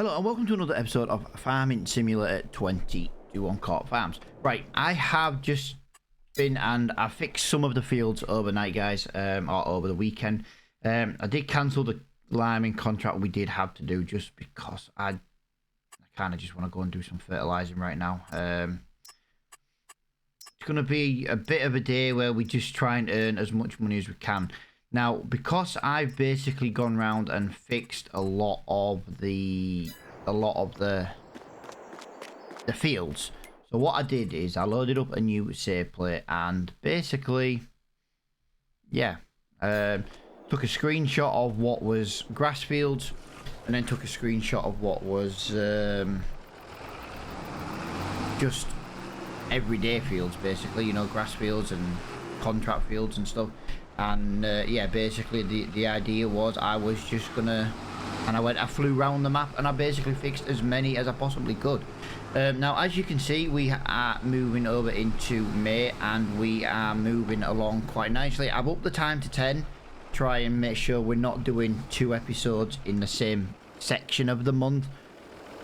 Hello and welcome to another episode of Farming Simulator 22 on Court Farms. Right, I have just been and I fixed some of the fields overnight, guys, or over the weekend. I did cancel the liming contract we did have to do just because I kind of just want to go and do some fertilizing right now. It's going to be a bit of a day where we just try and earn as much money as we can. Now, because I've basically gone round and fixed a lot of the fields. So what I did is I loaded up a new save plate and basically, yeah, took a screenshot of what was grass fields and then took a screenshot of what was just everyday fields, basically, you know, grass fields and contract fields and stuff. And yeah, basically the idea was I was just gonna, and I flew around the map and I basically fixed as many as I possibly could. Now, as you can see, we are moving over into May and we are moving along quite nicely. I've upped the time to 10, try and make sure we're not doing 2 episodes in the same section of the month.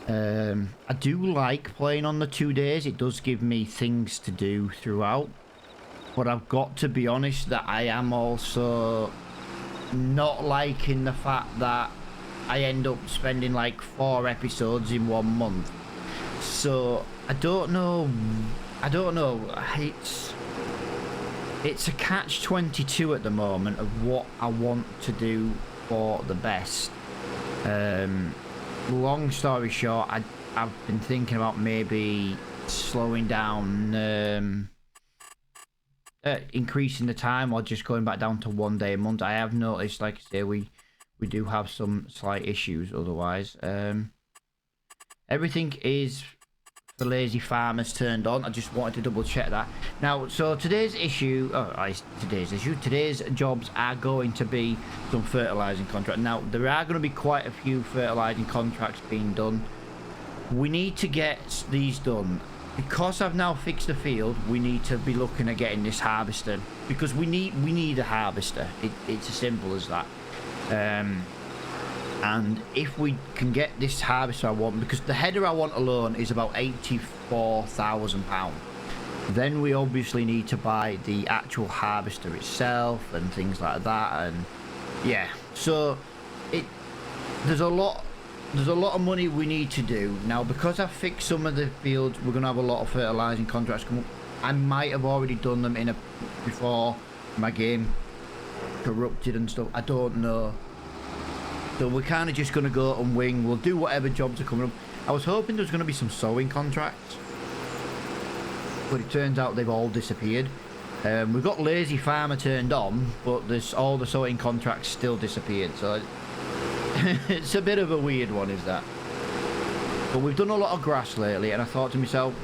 I do like playing on the 2 days. It does give me things to do throughout. But I've got to be honest that I am also not liking the fact that I end up spending like 4 episodes in 1 month. So I don't know. It's a catch-22 at the moment of what I want to do for the best. Long story short, I've been thinking about maybe slowing down. Increasing the time or just going back down to 1 day a month. I have noticed, like I say, we do have some slight issues otherwise. Everything is for lazy farmers turned on. I just wanted to double check that. Now, so today's jobs are going to be some fertilizing contract. Now, there are going to be quite a few fertilizing contracts being done. We need to get these done. Because I've now fixed the field, we need to be looking at getting this harvester because we need a harvester. It's as simple as that. And if we can get this harvester I want, because the header I want alone is about £84,000. Then we obviously need to buy the actual harvester itself and things like that. And yeah, so there's a lot of money we need to do. Now, because I've fixed some of the fields, we're going to have a lot of fertilizing contracts come up. I might have already done them before my game corrupted and stuff. I don't know. So we're kind of just going to go and wing. We'll do whatever jobs are coming up. I was hoping there was going to be some sowing contracts, but it turns out they've all disappeared. We've got lazy farmer turned on, but there's all the sowing contracts still disappeared. So it's a bit of a weird one, is that? But we've done a lot of grass lately, and I thought to myself,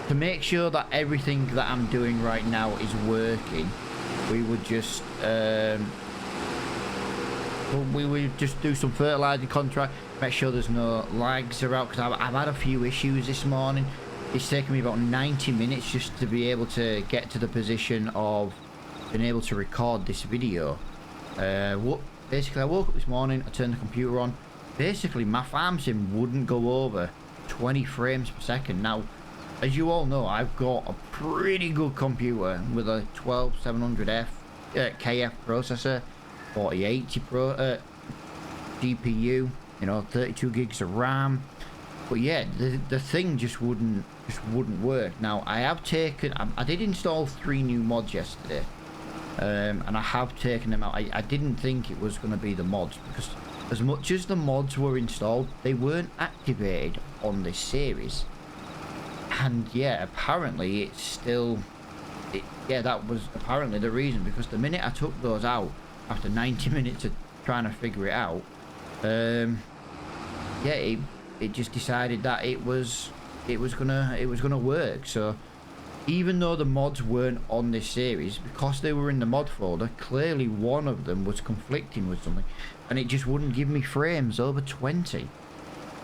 to make sure that everything that I'm doing right now is working, we would just do some fertilizing contract, make sure there's no lags around, because I've had a few issues this morning. It's taken me about 90 minutes just to be able to get to the position of being able to record this video. Basically, I woke up this morning, I turned the computer on. Basically, my farm sim wouldn't go over 20 frames per second. Now, as you all know, I've got a pretty good computer with a 12700F KF processor, 4080 GPU, you know, 32 gigs of RAM. But yeah, the thing just wouldn't work. Now, I did install 3 new mods yesterday. And I have taken them out. I didn't think it was going to be the mods, because as much as the mods were installed, they weren't activated on this series. And yeah, apparently it's still... yeah, that was apparently the reason, because the minute I took those out, after 90 minutes of trying to figure it out, yeah, it just decided that it was gonna work. So even though the mods weren't on this series, because they were in the mod folder, clearly one of them was conflicting with something, and it just wouldn't give me frames over 20.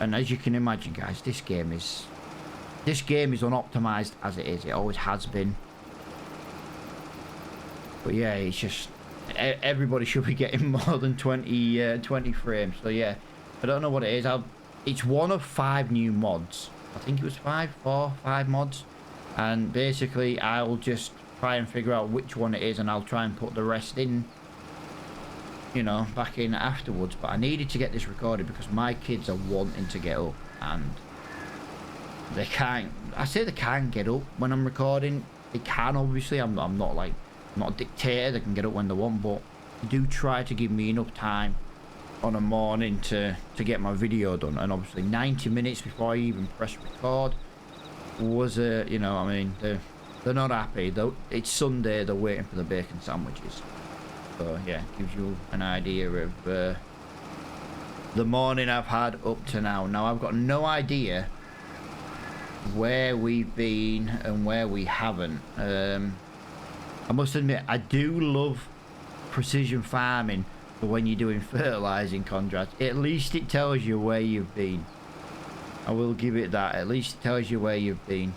And as you can imagine, guys, this game is unoptimized as it is. It always has been. But yeah, it's just everybody should be getting more than 20 frames. So yeah, I don't know what it is. it's one of 5 new mods. I think it was 5 mods. And basically, I'll just try and figure out which one it is, and I'll try and put the rest in, you know, back in afterwards. But I needed to get this recorded because my kids are wanting to get up, and they can't. I say they can't get up when I'm recording. They can, obviously. I'm not like, I'm not a dictator. They can get up when they want, but they do try to give me enough time on a morning to get my video done. And obviously 90 minutes before I even press record was a, you know, I mean, they're not happy though. It's Sunday, they're waiting for the bacon sandwiches. So yeah, gives you an idea of the morning I've had up to now. Now I've got no idea where we've been and where we haven't. I must admit, I do love precision farming for when you're doing fertilizing contracts. At least it tells you where you've been. I will give it that. At least it tells you where you've been.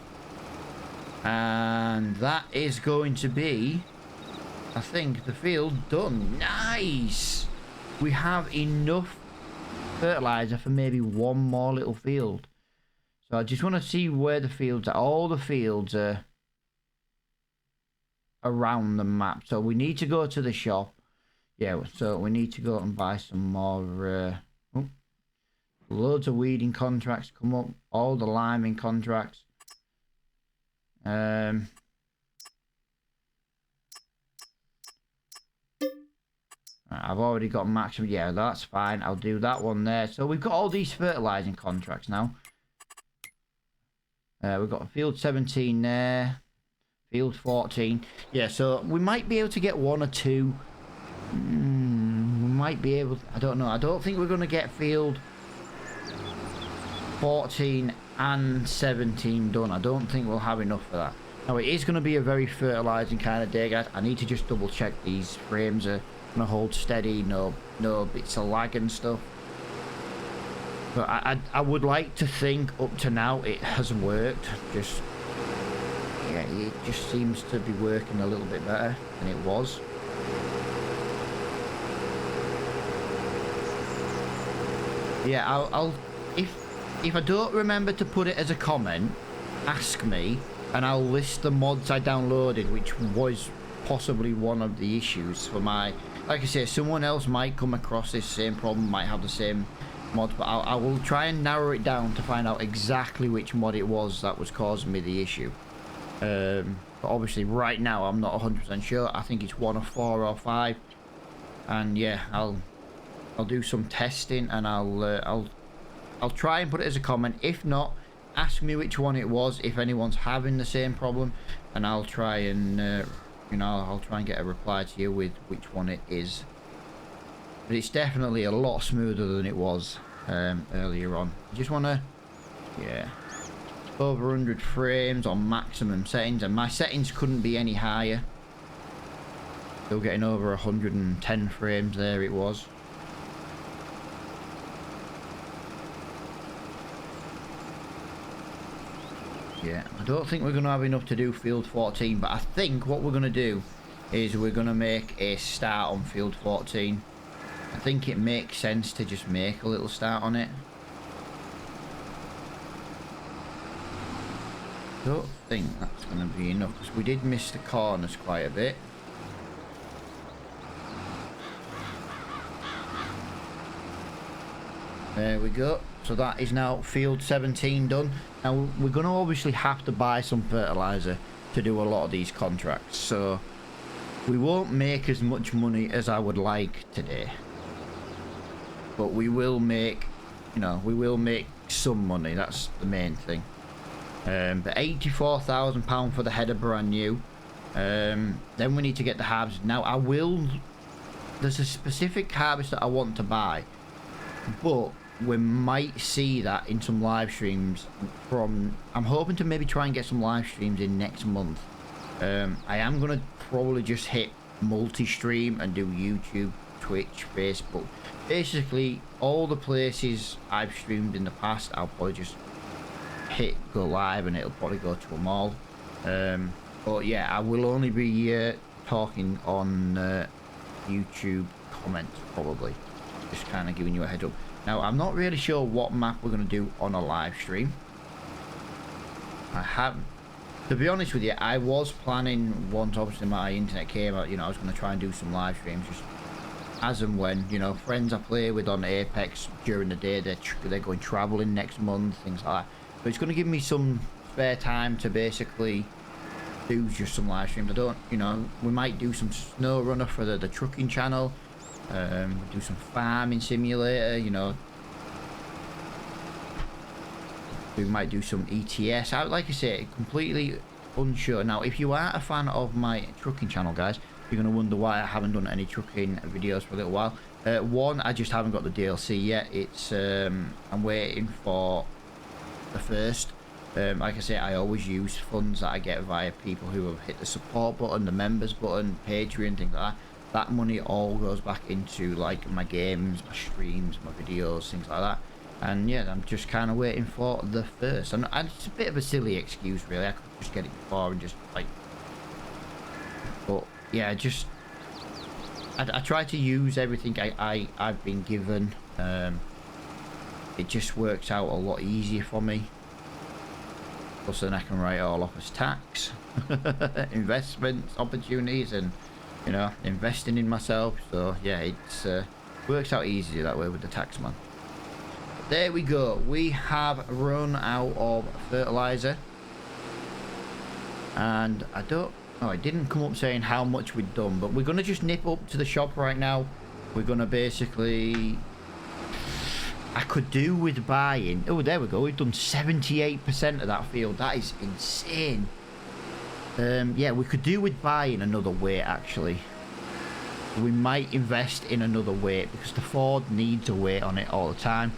And that is going to be, I think, the field done. Nice! We have enough fertilizer for maybe one more little field. So I just want to see where the fields are. All the fields are around the map. So we need to go to the shop. Yeah, so we need to go and buy some more. Loads of weeding contracts come up. All the liming contracts. I've already got maximum. Yeah, that's fine. I'll do that one there. So we've got all these fertilizing contracts now. We've got field 17 there. Field 14. Yeah, so we might be able to get 1 or 2. We might be able to, I don't know. I don't think we're going to get field 14 and 17 done. I don't think we'll have enough for that. Now, it is going to be a very fertilizing kind of day, guys. I need to just double check these frames are going to hold steady. No bits of lag and stuff. But I would like to think up to now it has worked. Just, yeah, it just seems to be working a little bit better than it was. Yeah, I'll if I don't remember to put it as a comment, ask me, and I'll list the mods I downloaded, which was possibly one of the issues for my. Like I say, someone else might come across this same problem, might have the same mod, but I will try and narrow it down to find out exactly which mod it was that was causing me the issue. But obviously, right now I'm not 100% sure. I think it's 1 or 4 or 5, and yeah, I'll do some testing, and I'll try and put it as a comment. If not, ask me which one it was if anyone's having the same problem, and I'll try and you know, I'll try and get a reply to you with which one it is. But it's definitely a lot smoother than it was earlier on. I just want to, yeah, over 100 frames on maximum settings, and my settings couldn't be any higher. Still getting over 110 frames there it was. Yeah, I don't think we're going to have enough to do field 14, but I think what we're going to do is we're going to make a start on field 14. I think it makes sense to just make a little start on it. Don't think that's going to be enough, because we did miss the corners quite a bit. There we go. So that is now field 17 done. Now we're going to obviously have to buy some fertilizer to do a lot of these contracts, so we won't make as much money as I would like today, but we will make, you know, we will make some money. That's the main thing. But £84,000 for the header brand new. Then we need to get the harvest. Now there's a specific harvest that I want to buy, but we might see that in some live streams from. I'm hoping to maybe try and get some live streams in next month. I am gonna probably just hit multi-stream and do YouTube, Twitch, Facebook, basically all the places I've streamed in the past. I'll probably just hit go live, and it'll probably go to them all. But yeah, I will only be talking on YouTube comments, probably. Just kind of giving you a head up. Now, I'm not really sure what map we're going to do on a live stream. I haven't. To be honest with you, I was planning, once obviously my internet came out, you know, I was going to try and do some live streams just as and when, you know, friends I play with on Apex during the day, they're going traveling next month, things like that. So it's going to give me some spare time to basically do just some live streams. I don't, you know, we might do some snow runner for the trucking channel. Do some farming simulator, you know. We might do some ETS. Like I say, completely unsure. Now, if you are a fan of my trucking channel, guys, you're going to wonder why I haven't done any trucking videos for a little while. One, I just haven't got the DLC yet. It's I'm waiting for the first. Like I say, I always use funds that I get via people who have hit the support button, the members button, Patreon, things like that. That money all goes back into like my games, my streams, my videos, things like that. And yeah, I'm just kind of waiting for the first. And it's a bit of a silly excuse, really. I could just get it before and just like. But yeah, I try to use everything I've been given. It just works out a lot easier for me. Plus, then I can write it all off as tax, investments, opportunities, and you know, investing in myself. So yeah, it's works out easier that way with the tax man. There we go. We have run out of fertilizer, and I don't. Oh, it didn't come up saying how much we'd done, but we're gonna just nip up to the shop right now. We're gonna basically. I could do with buying. Oh, there we go. We've done 78% of that field. That is insane. Yeah, we could do with buying another weight, actually. We might invest in another weight because the Ford needs a weight on it all the time.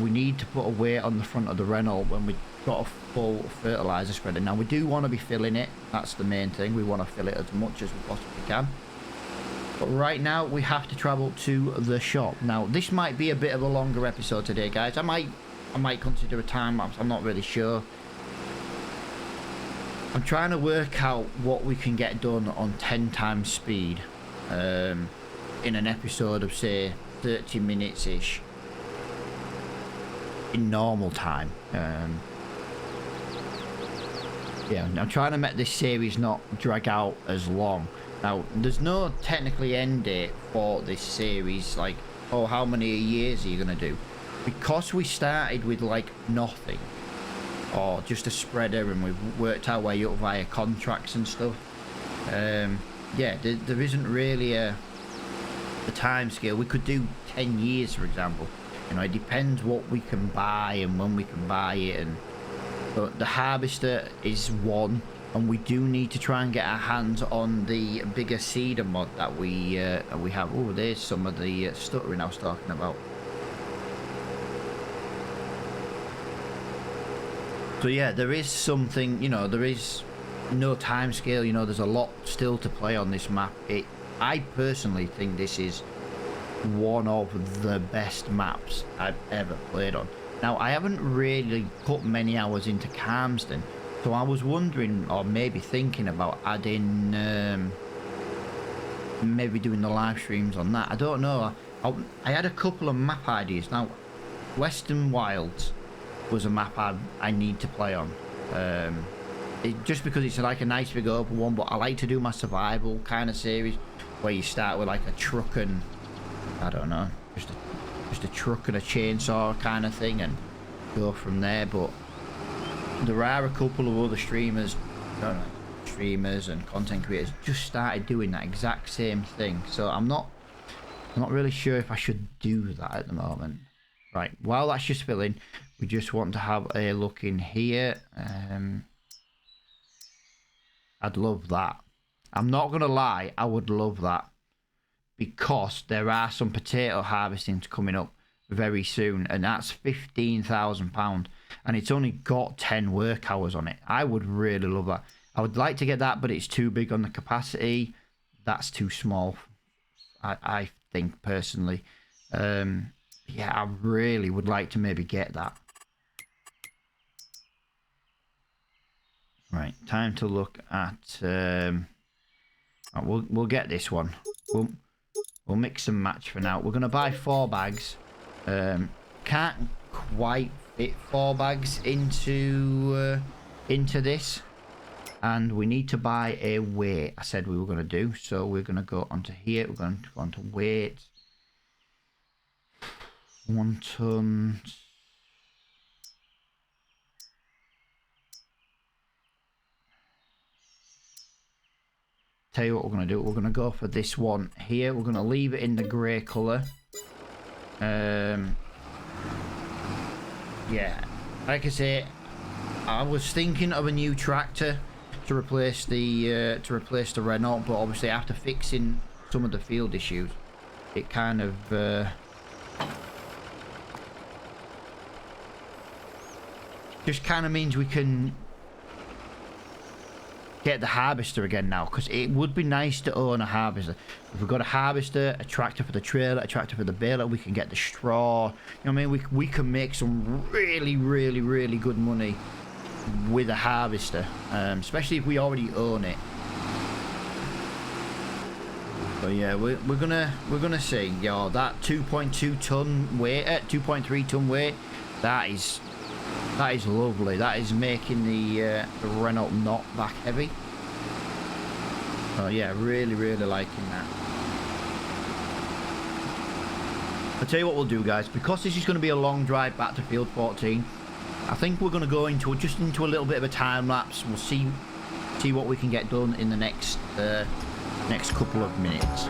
We need to put a weight on the front of the Renault when we've got a full fertilizer spreader. Now, we do want to be filling it. That's the main thing. We want to fill it as much as we possibly can. But right now, we have to travel to the shop. Now, this might be a bit of a longer episode today, guys. I might consider a time lapse. I'm not really sure. I'm trying to work out what we can get done on 10 times speed in an episode of, say, 30 minutes-ish in normal time. Yeah, I'm trying to make this series not drag out as long. Now, there's no technically end date for this series, like, oh, how many years are you going to do? Because we started with, like, nothing, or just a spreader, and we've worked our way up via contracts and stuff. Yeah, there isn't really a time scale. We could do 10 years, for example. You know, it depends what we can buy and when we can buy it. And but the harvester is one. And we do need to try and get our hands on the bigger seeder mod that we have. Oh, there's some of the stuttering I was talking about. So yeah, there is something, you know, there is no time scale. You know, there's a lot still to play on this map. I personally think this is one of the best maps I've ever played on. Now, I haven't really put many hours into Calmsden. So I was wondering, or maybe thinking about adding, maybe doing the live streams on that. I don't know. I had a couple of map ideas. Now, Western Wilds was a map I need to play on. Just because it's like a nice big open one, but I like to do my survival kind of series where you start with like a truck and, I don't know, just a truck and a chainsaw kind of thing and go from there. But there are a couple of other streamers and content creators just started doing that exact same thing. So I'm not really sure if I should do that at the moment. Right, while that's just filling, we just want to have a look in here. I'd love that. I'm not gonna lie, I would love that, because there are some potato harvestings coming up very soon, and that's £15,000, and it's only got 10 work hours on it. I would really love that. I would like to get that, but it's too big on the capacity. That's too small, I think, personally. Yeah, I really would like to maybe get that. Right, time to look at we'll get this one. We'll We'll mix and match for now. We're going to buy 4 bags. Can't quite fit 4 bags into this. And we need to buy a weight. I said we were going to do. So we're going to go onto here. We're going to go onto weight. 1 ton. Tell you what we're going to do. We're going to go for this one here. We're going to leave it in the grey colour. Yeah, like I say, I was thinking of a new tractor to replace the Renault, but obviously after fixing some of the field issues, it kind of just kind of means we can get the harvester again now, because it would be nice to own a harvester. If we've got a harvester, a tractor for the trailer, a tractor for the baler, we can get the straw. You know what I mean? We can make some really good money with a harvester, especially if we already own it. But yeah, we're gonna see. Yo, that 2.2 ton weight, 2.3 ton weight, that is lovely. That is making the Renault not back heavy. Oh yeah, really liking that. I'll tell you what we'll do, guys, because this is going to be a long drive back to field 14. I think we're going to go into a little bit of a time lapse. We'll see what we can get done in the next couple of minutes.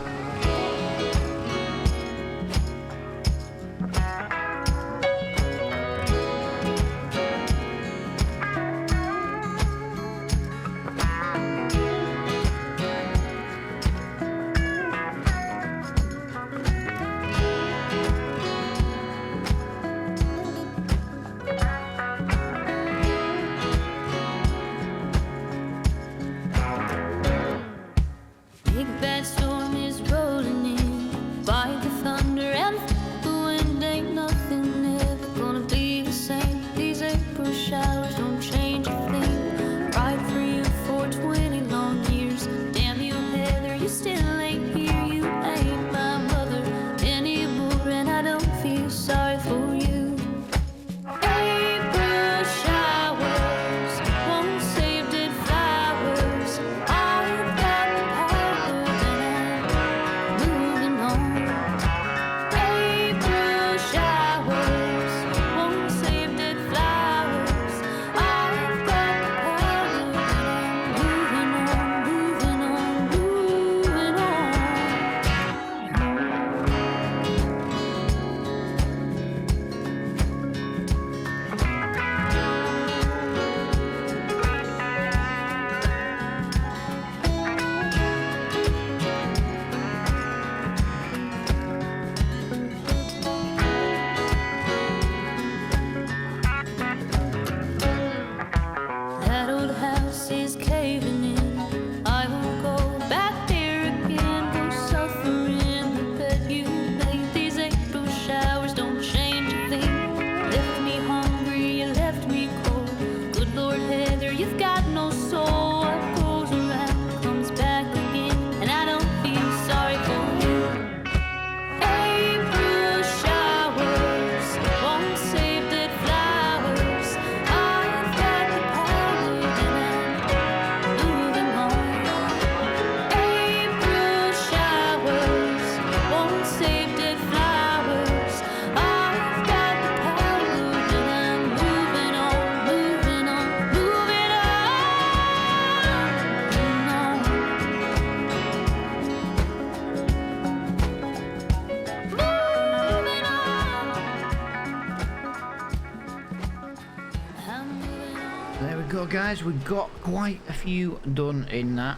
Go, guys, we got quite a few done in that.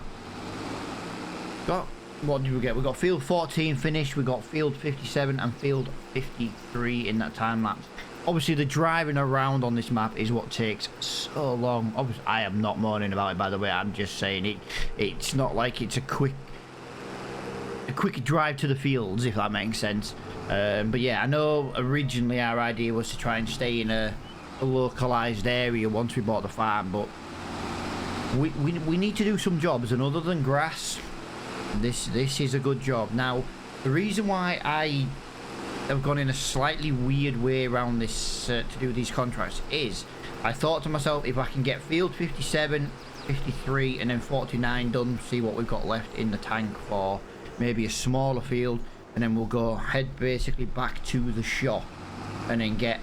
What did we get? We got field 14 finished, we got field 57 and field 53 in that time lapse. Obviously the driving around on this map is what takes so long. Obviously I am not moaning about it, by the way. I'm just saying it's not like it's a quick drive to the fields, if that makes sense. But yeah, I know originally our idea was to try and stay in a localized area once we bought the farm, but we need to do some jobs, and other than grass, this is a good job. Now The reason why I have gone in a slightly weird way around this to do these contracts is I thought to myself, if I can get field 57, 53 and then 49 done, see what we've got left in the tank for maybe a smaller field, and then we'll go head basically back to the shop and then get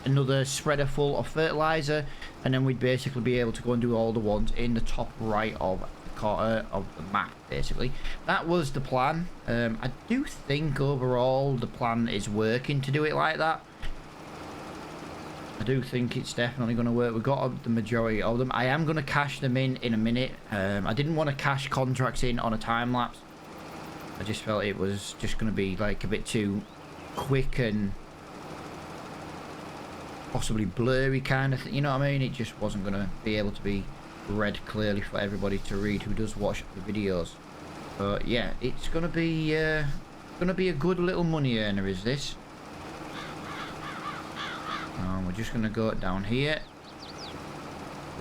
another spreader full of fertilizer, and then we'd basically be able to go and do all the ones in the top right of the corner of the map. Basically that was the plan. I do think overall the plan is working to do it like that. I do think it's definitely going to work. We've got the majority of them. I am going to cash them in a minute. I didn't want to cash contracts in on a time lapse. I just felt it was just going to be like a bit too quick and possibly blurry kind of thing, you know what I mean? It just wasn't going to be able to be read clearly for everybody to read who does watch the videos. But yeah, it's going to be a good little money earner, is this? We're just going to go down here.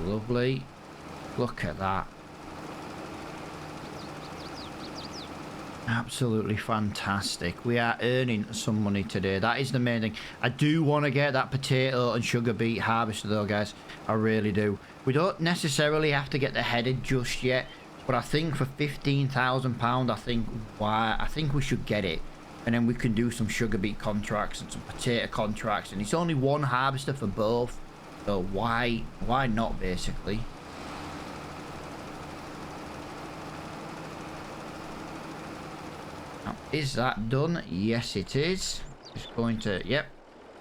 Lovely. Look at that. Absolutely fantastic. We are earning some money today. That is the main thing. I do want to get that potato and sugar beet harvested though, guys. I really do. We don't necessarily have to get the header just yet, but I think for £15,000, I think we should get it. And then we can do some sugar beet contracts and some potato contracts, and it's only one harvester for both, so why not, basically. Now, is that done? Yes, it is. Just going to, yep.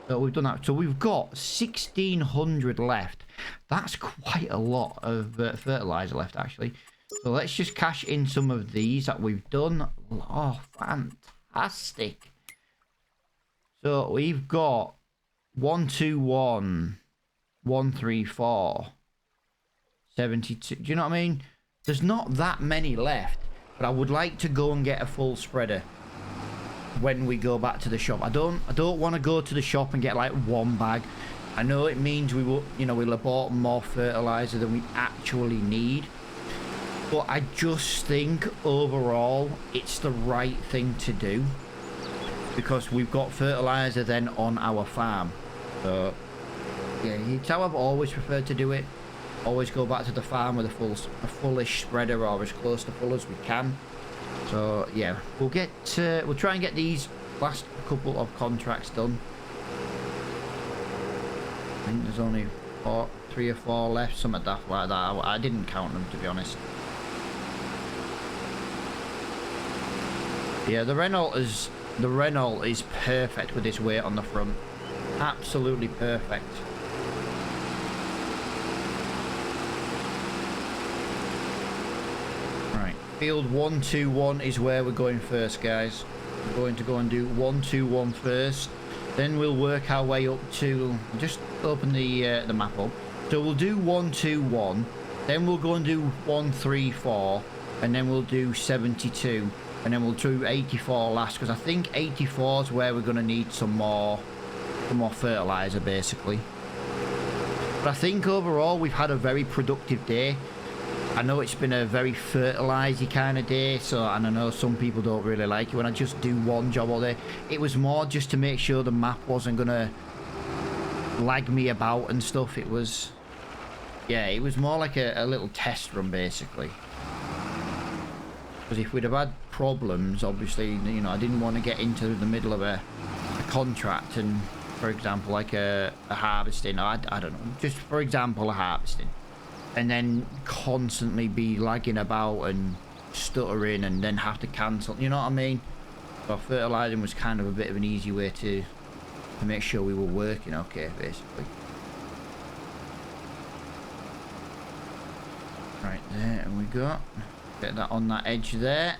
So we've done that. So we've got 1,600 left. That's quite a lot of fertilizer left, actually. So let's just cash in some of these that we've done. Oh, fantastic. So we've got 121, 134, 72. Do you know what I mean? There's not that many left, but I would like to go and get a full spreader when we go back to the shop. I don't want to go to the shop and get like one bag. I know it means we will, you know, we'll have bought more fertilizer than we actually need, but I just think overall it's the right thing to do because we've got fertilizer then on our farm. So yeah, it's how I've always preferred to do it. Always go back to the farm with a fullish spreader, or as close to full as we can. So yeah, we'll try and get these last couple of contracts done. I think there's only 3 or 4 left, something like that. I didn't count them, to be honest. Yeah, the Renault is perfect with this weight on the front. Absolutely perfect. Right, field 121 is where we're going first, guys. We're going to go and do 121 first. Then we'll work our way up to, just open the map up. So we'll do 121, then we'll go and do 134, and then we'll do 72, and then we'll do 84 last, because I think 84 is where we're going to need some more fertilizer, basically. But I think overall we've had a very productive day. I know it's been a very fertilizer kind of day, and I know some people don't really like it when I just do one job all day. It was more just to make sure the map wasn't gonna lag me about and stuff. It was, yeah, it was more like a little test run, basically. Because if we'd have had problems, obviously, you know, I didn't want to get into the middle of a contract and, for example, like a harvesting, I don't know, just for example, a harvesting. And then constantly be lagging about and stuttering and then have to cancel, you know what I mean? So fertilizing was kind of a bit of an easy way to make sure we were working okay, basically. Right, there we go. Get that on that edge there.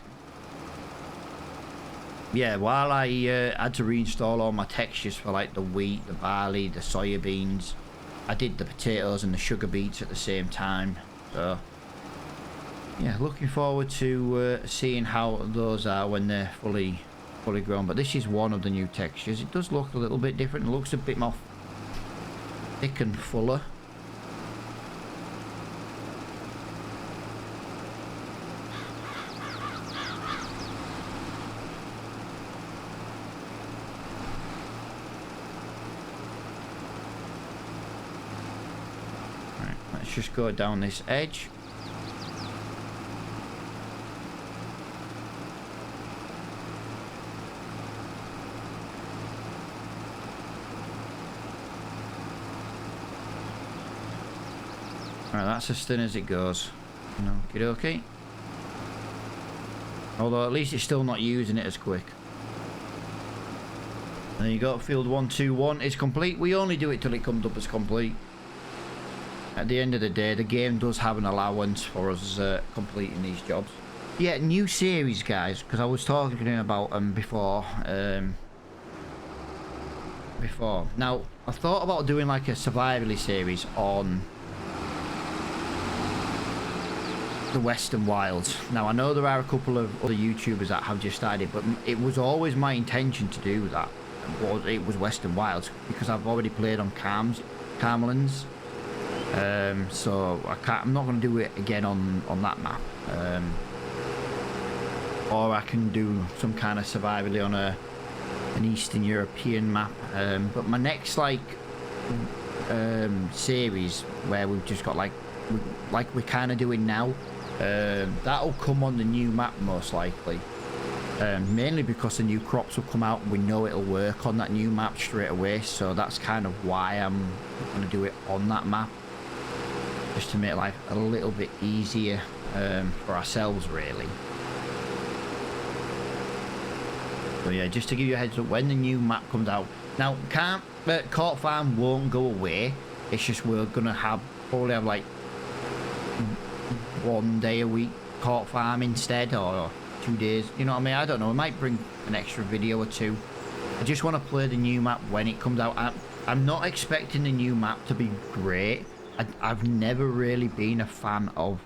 Yeah, while I had to reinstall all my textures for like the wheat, the barley, the soya beans, I did the potatoes and the sugar beets at the same time. So yeah, looking forward to seeing how those are when they're fully grown. But this is one of the new textures. It does look a little bit different. It looks a bit more thick and fuller. let's just go down this edge. Right, that's as thin as it goes. Okie dokie. Although at least it's still not using it as quick. There you go, field 121 is complete. We only do it till it comes up as complete. At the end of the day, the game does have an allowance for us completing these jobs. Yeah, new series, guys, because I was talking to him about them before. Now, I thought about doing like a survival series on the Western Wilds. Now, I know there are a couple of other YouTubers that have just started, but it was always my intention to do that. It was Western Wilds because I've already played on Carmelands. So I'm not going to do it again on that map. Or I can do some kind of survival on an Eastern European map. But my next series where we've just got like we're kind of doing now, that'll come on the new map most likely. Mainly because the new crops will come out and we know it'll work on that new map straight away, so that's kind of why I'm going to do it on that map, just to make life a little bit easier for ourselves really. So yeah, just to give you a heads up when the new map comes out. Now Court Farm won't go away, it's just we're going to probably have like 1 day a week Court Farm instead, or 2 days, you know what I mean? I don't know, I might bring an extra video or two. I just want to play the new map when it comes out. I'm not expecting the new map to be great. I've never really been a fan of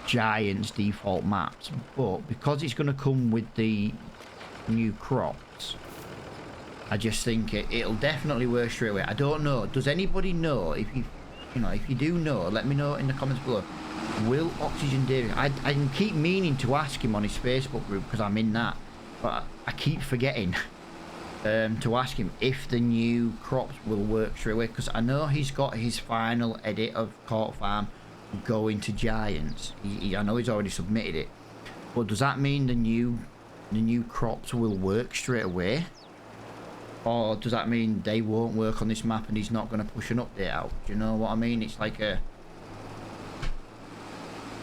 Giants default maps, but because it's going to come with the new crops, I just think it'll definitely work straight away. I don't know, does anybody know? If you do know, let me know in the comments below. Will Oxygen David, I can keep meaning to ask him on his Facebook group because I'm in that, but I keep forgetting to ask him if the new crops will work straight away, because I know he's got his final edit of Court Farm going to Giants. I know he's already submitted it, but does that mean the new crops will work straight away, or does that mean they won't work on this map and he's not going to push an update out? Do you know what I mean? It's like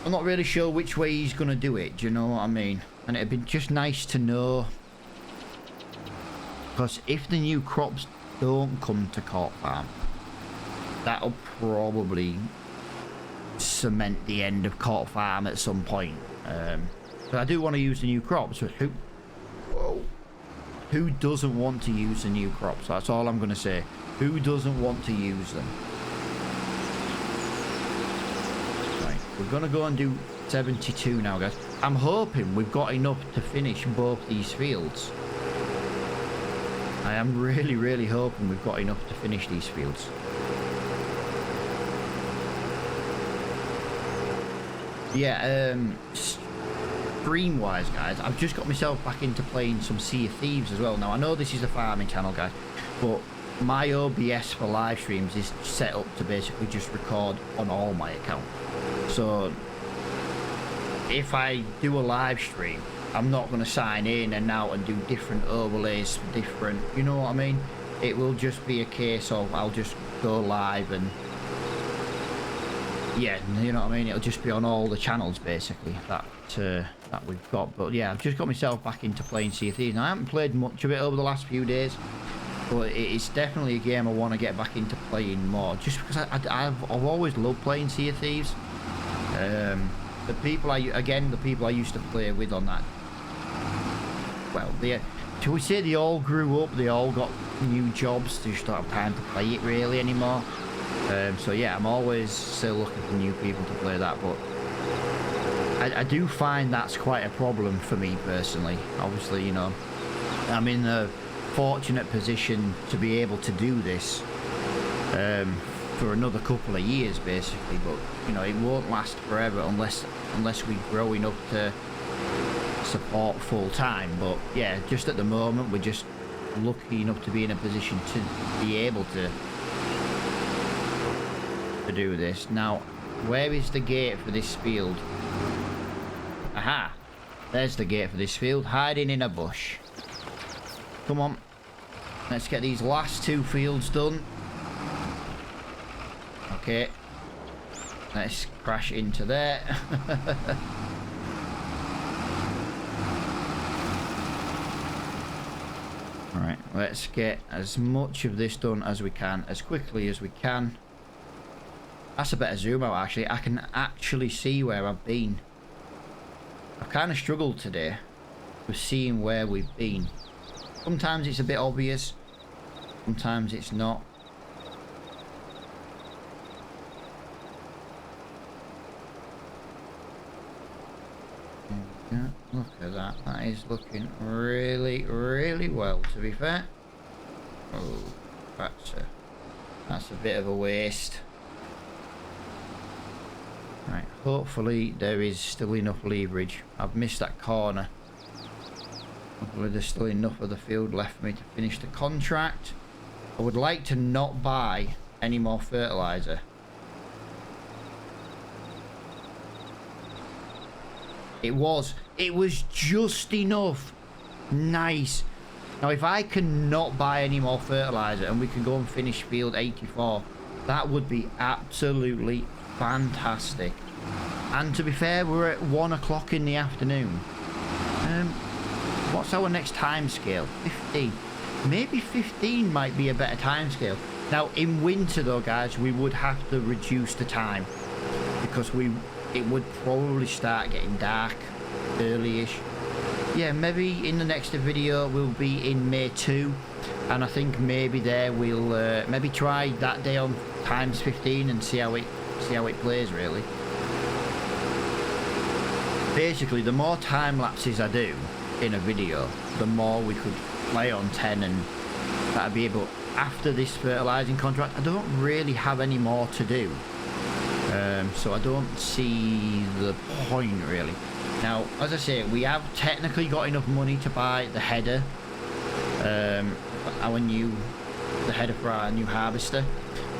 I'm not really sure which way he's going to do it, do you know what I mean? And it'd be just nice to know, because if the new crops don't come to Court Farm, that'll probably cement the end of Court Farm at some point. But I do want to use the new crops. Who doesn't want to use the new crops? That's all I'm going to say. Who doesn't want to use them? We're going to go and do 72 now, guys. I'm hoping we've got enough to finish both these fields. I am really, really hoping we've got enough to finish these fields. Yeah, stream-wise, guys, I've just got myself back into playing some Sea of Thieves as well. Now, I know this is a farming channel, guys, but my OBS for live streams is set up to basically just record on all my accounts. So if I do a live stream, I'm not going to sign in and out and do different overlays, you know what I mean? It will just be a case of I'll just go live and yeah, you know what I mean? It'll just be on all the channels basically that we've got. But yeah, I've just got myself back into playing Sea of Thieves. Now, I haven't played much of it over the last few days, but it's definitely a game I want to get back into playing more, just because I've always loved playing Sea of Thieves. The people I used to play with on that, well, shall we say they all grew up, they all got new jobs, they just don't have time to play it really anymore. So yeah, I'm always still looking for new people to play that, but I do find that's quite a problem for me personally. Obviously, you know, I'm in a fortunate position to be able to do this for another couple of years basically, but you know, it won't last forever unless we grow enough to support full time. But yeah, just at the moment we're just lucky enough to be in a position to be able to to do this. Now, where is the gate for this field? Aha! There's the gate for this field, hiding in a bush. Come on. Let's get these last 2 fields done. Okay. Let's crash into there. Alright, let's get as much of this done as we can, as quickly as we can. That's a better zoom out, actually. I can actually see where I've been. I've kind of struggled today with seeing where we've been. Sometimes it's a bit obvious, sometimes it's not. Yeah, look at that. That is looking really, really well, to be fair. Oh, that's a bit of a waste. Right, hopefully there is still enough leverage. I've missed that corner. Hopefully there's still enough of the field left for me to finish the contract. I would like to not buy any more fertilizer. It was just enough. Nice. Now if I can not buy any more fertilizer and we can go and finish field 84, that would be absolutely fantastic. And to be fair, we're at 1 o'clock in the afternoon. What's our next time scale? 15. Maybe 15 might be a better time scale. Now in winter though, guys, we would have to reduce the time because it would probably start getting dark early-ish. Yeah, maybe in the next video we'll be in May 2, and I think maybe there we'll maybe try that day on times 15 and see how it plays really. Basically, the more time lapses I do in a video, the more we could play on 10, and that'd be able. After this fertilizing contract, I don't really have any more to do. So I don't see the point really. Now, as I say, we have technically got enough money to buy the header, the header for our new harvester,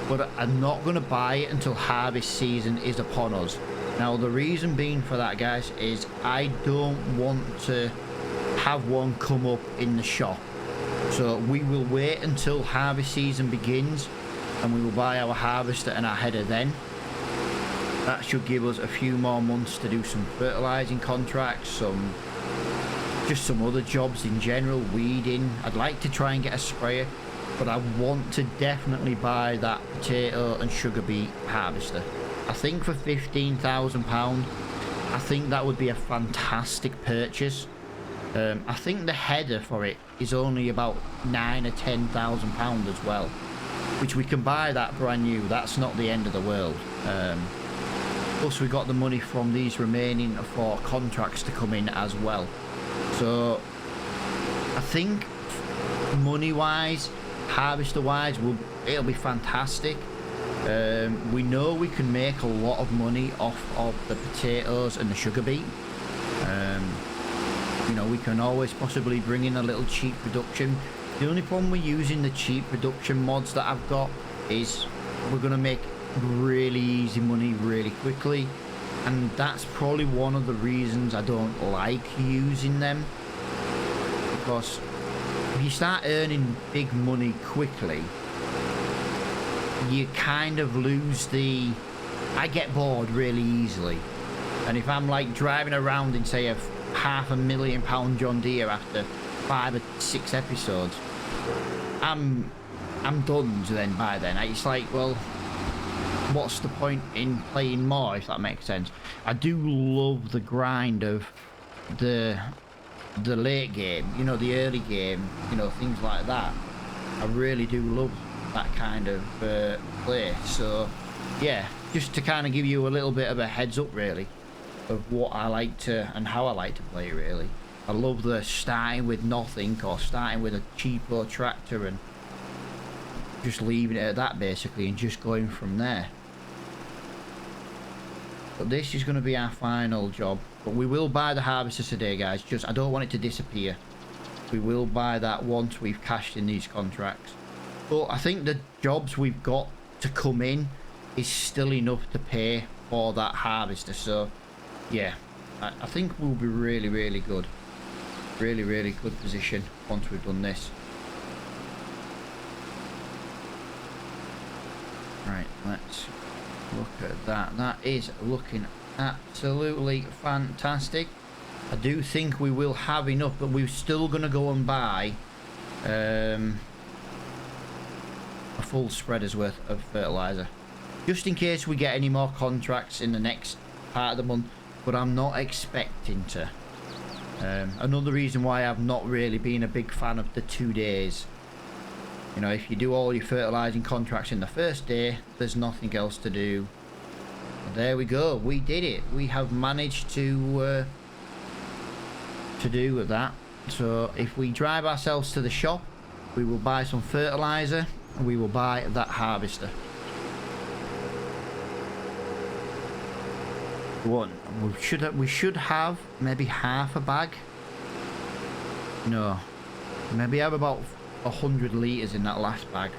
but I'm not going to buy it until harvest season is upon us. Now, the reason being for that, guys, is I don't want to have one come up in the shop. So we will wait until harvest season begins, and we will buy our harvester and our header then. That should give us a few more months to do some fertilizing contracts, just some other jobs in general, weeding. I'd like to try and get a sprayer, but I want to definitely buy that potato and sugar beet harvester. I think for £15,000, I think that would be a fantastic purchase. I think the header for it is only about £9,000 or £10,000 as well, which we can buy that brand new. That's not the end of the world. Plus we got the money from these remaining 4 contracts to come in as well. So I think money wise, harvester wise, it'll be fantastic. We know we can make a lot of money off of the potatoes and the sugar beet. You know, we can always possibly bring in a little cheap production. The only problem with using the cheap production mods that I've got is we're going to make really easy money really quickly, and that's probably one of the reasons I don't like using them, because if you start earning big money quickly, you kind of lose I get bored really easily. And if I'm like driving around in say a £500,000 John Deere after 5 or 6 episodes, I'm done then by then. It's like, well, what's the point in playing more, if that makes sense? I do love the grind of the late game, you know, the early game, you know, things like that. I really do love that kind of play. So yeah, just to kind of give you a little bit of a heads up really of what I like to and how I like to play really. I love the starting with nothing or starting with a cheapo tractor and just leaving it at that basically and just going from there. But this is going to be our final job. But we will buy the harvester today, guys. Just I don't want it to disappear. We will buy that once we've cashed in these contracts. But I think the jobs we've got to come in is still enough to pay for that harvester. So yeah, I think we'll be really, really good. Really, really good position once we've done this. Right, let's look at that. That is looking absolutely fantastic. I do think we will have enough, but we're still going to go and buy a full spreader's worth of fertilizer, just in case we get any more contracts in the next part of the month, but I'm not expecting to. Another reason why I've not really been a big fan of the 2 days. You know, if you do all your fertilizing contracts in the first day, there's nothing else to do. And there we go, we did it. We have managed to do with that. So if we drive ourselves to the shop, we will buy some fertilizer and we will buy that harvester. We should have maybe half a bag. No, maybe have about 100 litres in that last bag.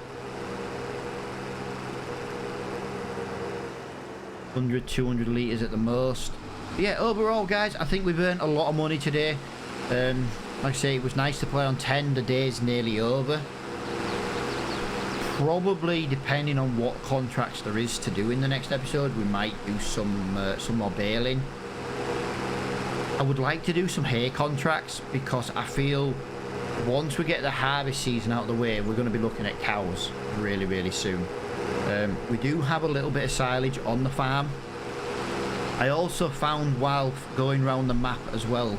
100, 200 litres at the most. But yeah, overall guys, I think we've earned a lot of money today. Like I say, it was nice to play on 10. The day's nearly over. Probably, depending on what contracts there is to do in the next episode, we might do some more baling. I would like to do some hay contracts, because I feel once we get the harvest season out of the way, we're going to be looking at cows really, really soon. We do have a little bit of silage on the farm. I also found, while going around the map as well,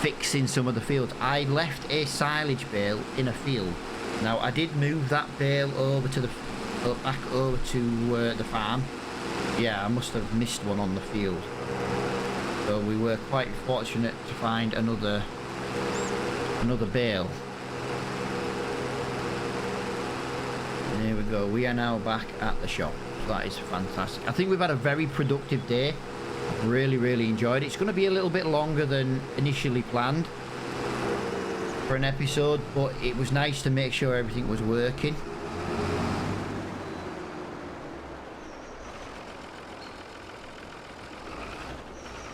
fixing some of the fields, I left a silage bale in a field. Now I did move that bale over to the back over to the farm. Yeah, I must have missed one on the field. So we were quite fortunate to find another bale. And there we go. We are now back at the shop. That is fantastic. I think we've had a very productive day. I've really, really enjoyed it. It's going to be a little bit longer than initially planned for an episode, but it was nice to make sure everything was working.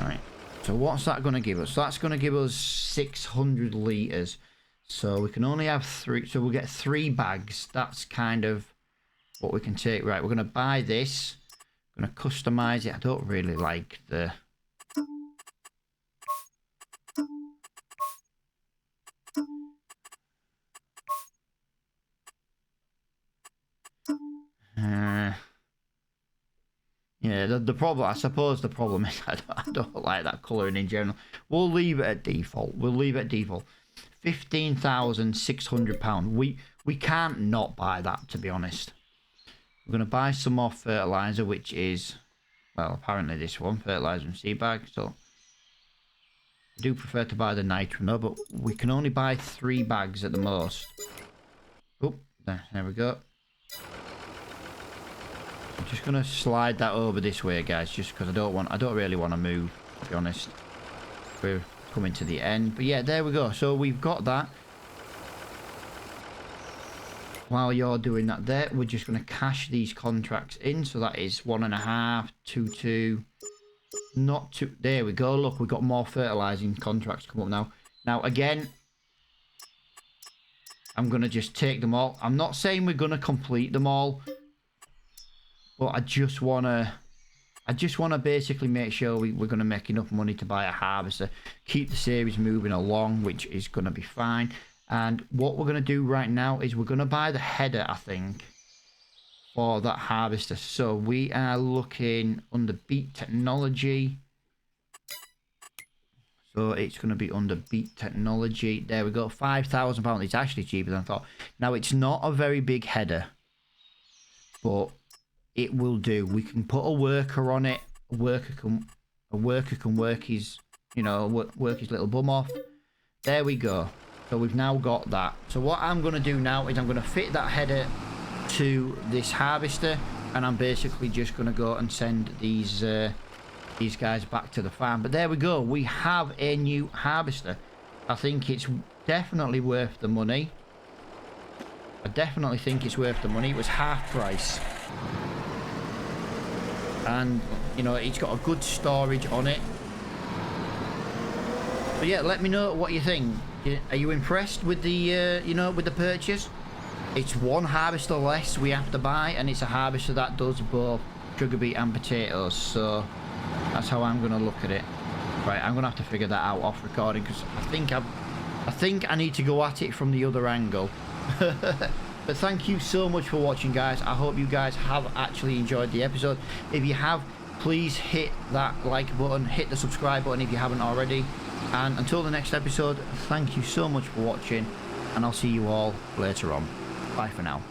Alright, so what's that going to give us? So that's going to give us 600 litres. So we can only have 3, so we'll get 3 bags. That's kind of what we can take. Right, we're going to buy this. I'm going to customise it. I don't really like the... yeah, the problem, I suppose the problem is I don't like that colouring in general. We'll leave it at default. We'll leave it at default. £15,600. We can't not buy that, to be honest. We're going to buy some more fertiliser, which is, well, apparently this one, fertiliser and seed bag. So I do prefer to buy the nitro, though, but we can only buy 3 bags at the most. Oh, there we go. I'm just going to slide that over this way, guys, just because I don't really want to move, to be honest. We're coming to the end. But yeah, there we go. So we've got that. While you're doing that there, we're just going to cash these contracts in. So that is 1.5, 2, not 2. There we go. Look, we've got more fertilizing contracts come up now. Now, again, I'm going to just take them all. I'm not saying we're going to complete them all, but I just want to basically make sure we're going to make enough money to buy a harvester, keep the series moving along, which is going to be fine. And what we're going to do right now is we're going to buy the header, I think, for that harvester. So we are looking under Beat Technology. So it's going to be under Beat Technology. There we go, £5,000. It's actually cheaper than I thought. Now, it's not a very big header, but it will do. We can put a worker on it. A worker can work his, work his little bum off. There we go. So we've now got that. So what I'm going to do now is I'm going to fit that header to this harvester, and I'm basically just going to go and send these guys back to the farm. But there we go. We have a new harvester. I think it's definitely worth the money. I definitely think it's worth the money. It was half price. And, you know, it's got a good storage on it. But yeah, let me know what you think. Are you impressed with the, you know, with the purchase? It's one harvester less we have to buy, and it's a harvester that does both sugar beet and potatoes. So that's how I'm going to look at it. Right, I'm going to have to figure that out off recording, because I think I need to go at it from the other angle. But thank you so much for watching, guys. I hope you guys have actually enjoyed the episode. If you have, please hit that like button, hit the subscribe button if you haven't already. And until the next episode, thank you so much for watching, and I'll see you all later on. Bye for now.